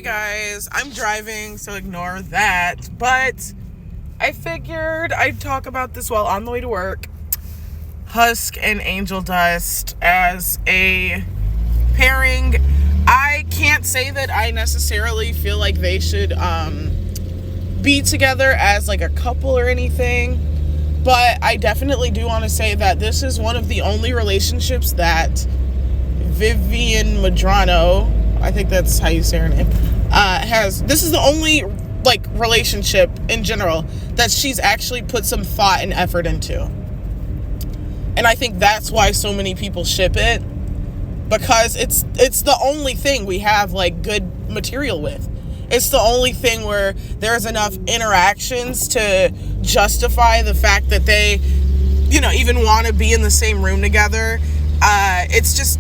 guys, I'm driving, so ignore that, but I figured I'd talk about this while on the way to work. Husk and Angel Dust as a pairing. I can't say that I necessarily feel like they should be together as like a couple or anything, but I definitely do want to say that this is one of the only relationships that Vivian Medrano, I think that's how you say her name, has. This is the only like relationship in general that she's actually put some thought and effort into. And I think that's why so many people ship it, because it's the only thing we have like good material with. It's the only thing where there's enough interactions to justify the fact that they, even want to be in the same room together. It's just,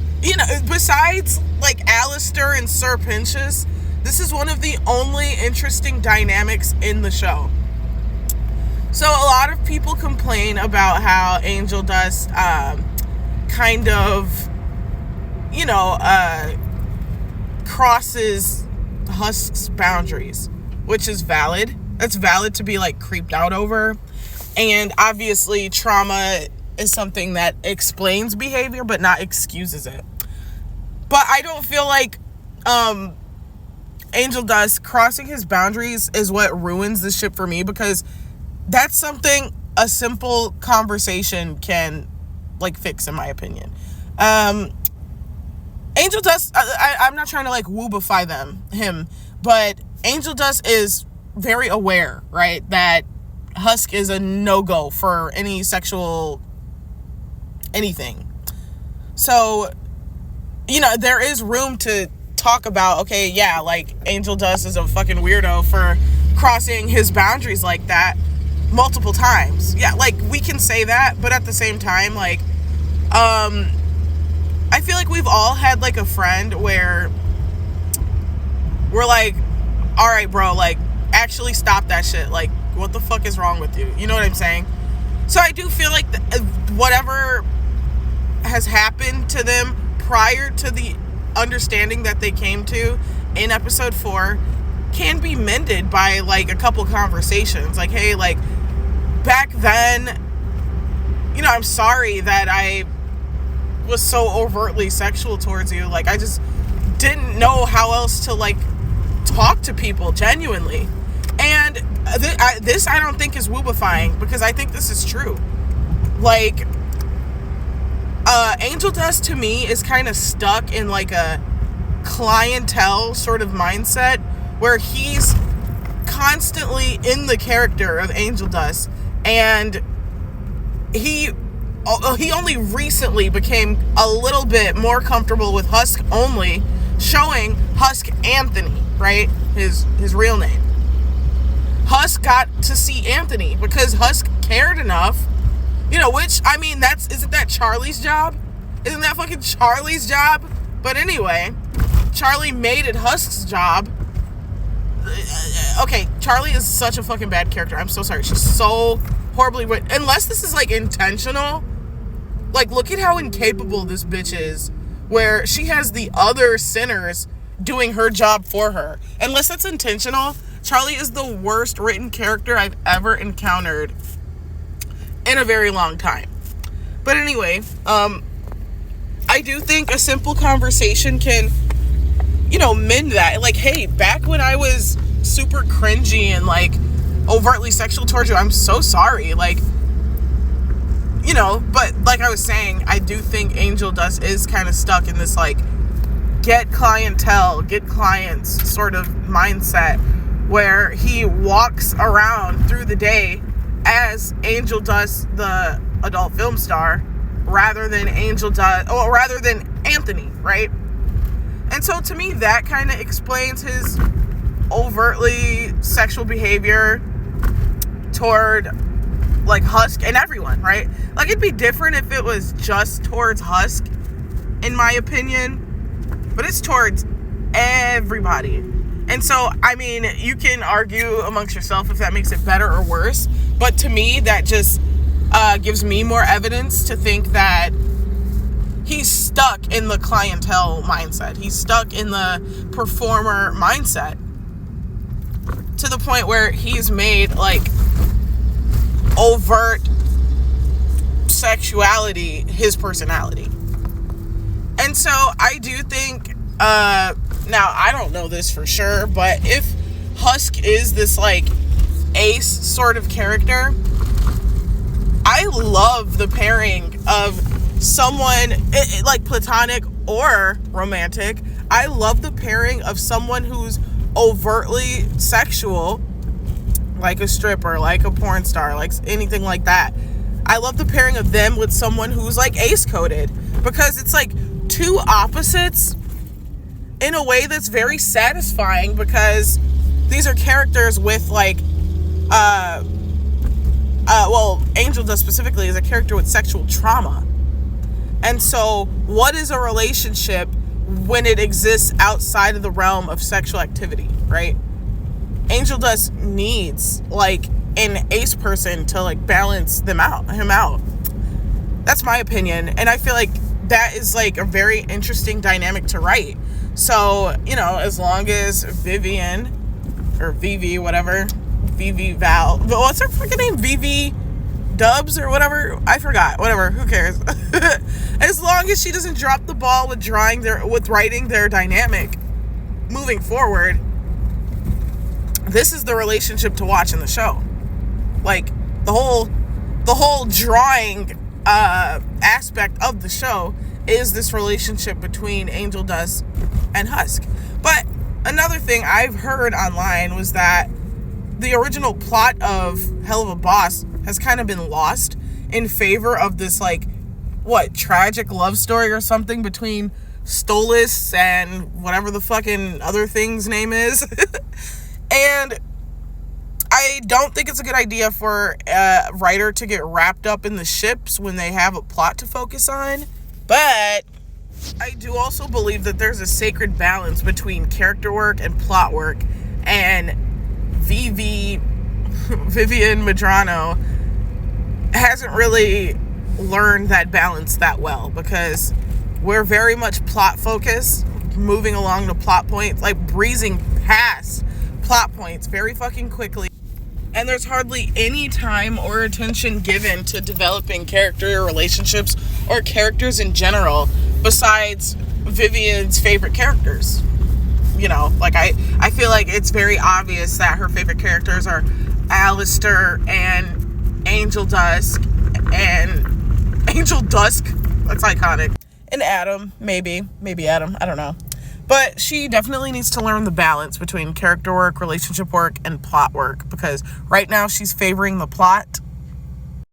besides like Alistair and Sir Pinchas, this is one of the only interesting dynamics in the show. So a lot of people complain about how Angel Dust kind of, crosses Husk's boundaries, which is valid. It's valid to be like creeped out over. And obviously trauma is something that explains behavior but not excuses it. But I don't feel like Angel Dust crossing his boundaries is what ruins this ship for me, because that's something a simple conversation can like fix, in my opinion. Angel Dust, I'm not trying to like woobify him, but Angel Dust is very aware, right, that Husk is a no-go for any sexual anything. So, there is room to talk about, okay, yeah, like Angel Dust is a fucking weirdo for crossing his boundaries like that multiple times. Yeah, like we can say that, but at the same time, like, I feel like we've all had like a friend where we're like, all right, bro, like actually stop that shit. Like, what the fuck is wrong with you? You know what I'm saying? So I do feel like whatever has happened to them prior to the understanding that they came to in episode 4 can be mended by like a couple conversations. Like, hey, like back then, I'm sorry that I was so overtly sexual towards you. Like, I just didn't know how else to like talk to people genuinely. And this I don't think is woobifying, because I think this is true. Like, Angel Dust to me is kind of stuck in like a clientele sort of mindset where he's constantly in the character of Angel Dust, and he only recently became a little bit more comfortable with Husk only showing Husk Anthony, right? His real name. Husk got to see Anthony because Husk cared enough, which, I mean, isn't that Charlie's job? Isn't that fucking Charlie's job? But anyway, Charlie made it Husk's job. Okay, Charlie is such a fucking bad character. I'm so sorry. She's so horribly written. Unless this is like intentional. Like, look at how incapable this bitch is, where she has the other sinners doing her job for her. Unless that's intentional, Charlie is the worst written character I've ever encountered in a very long time. But anyway, I do think a simple conversation can, mend that. Like, hey, back when I was super cringy and like overtly sexual towards you, I'm so sorry. Like, but like I was saying, I do think Angel Dust is kind of stuck in this like get clients sort of mindset, where he walks around through the day as Angel Dust, the adult film star, rather than Anthony, right? And so to me, that kind of explains his overtly sexual behavior toward like Husk and everyone, right? Like, it'd be different if it was just towards Husk, in my opinion, but it's towards everybody. And so, I mean, you can argue amongst yourself if that makes it better or worse, but to me, that just gives me more evidence to think that he's stuck in the clientele mindset. He's stuck in the performer mindset to the point where he's made like overt sexuality his personality. And so I do think, now I don't know this for sure, but if Husk is this like ace sort of character, I love the pairing of someone like platonic or romantic. I love the pairing of someone who's overtly sexual, like a stripper, like a porn star, like anything like that. I love the pairing of them with someone who's like ace coded, because it's like two opposites in a way that's very satisfying, because these are characters with like well, Angel Dust specifically is a character with sexual trauma. And so what is a relationship when it exists outside of the realm of sexual activity, right? Angel Dust needs like an ace person to like balance him out. That's my opinion. And I feel like that is like a very interesting dynamic to write. So, you know, as long as Vivian or Vivi, whatever, Vivi Val, what's her freaking name? Vivi Dubs or whatever? I forgot. Whatever. Who cares? As long as she doesn't drop the ball with writing their dynamic moving forward, this is the relationship to watch in the show. Like the whole drawing aspect of the show is this relationship between Angel Dust and Husk. But another thing I've heard online was that the original plot of Hell of a Boss has kind of been lost in favor of this like tragic love story or something between Stolas and whatever the fucking other thing's name is. And I don't think it's a good idea for a writer to get wrapped up in the ships when they have a plot to focus on. But I do also believe that there's a sacred balance between character work and plot work. And Vivian Medrano hasn't really learned that balance that well, because we're very much plot focused, moving along the plot points, like breezing past plot points very fucking quickly. And there's hardly any time or attention given to developing character relationships or characters in general, besides Vivian's favorite characters. You know, like I feel like it's very obvious that her favorite characters are Alistair and Angel Dusk. That's iconic. And Adam, maybe Adam, I don't know. But she definitely needs to learn the balance between character work, relationship work, and plot work, because right now she's favoring the plot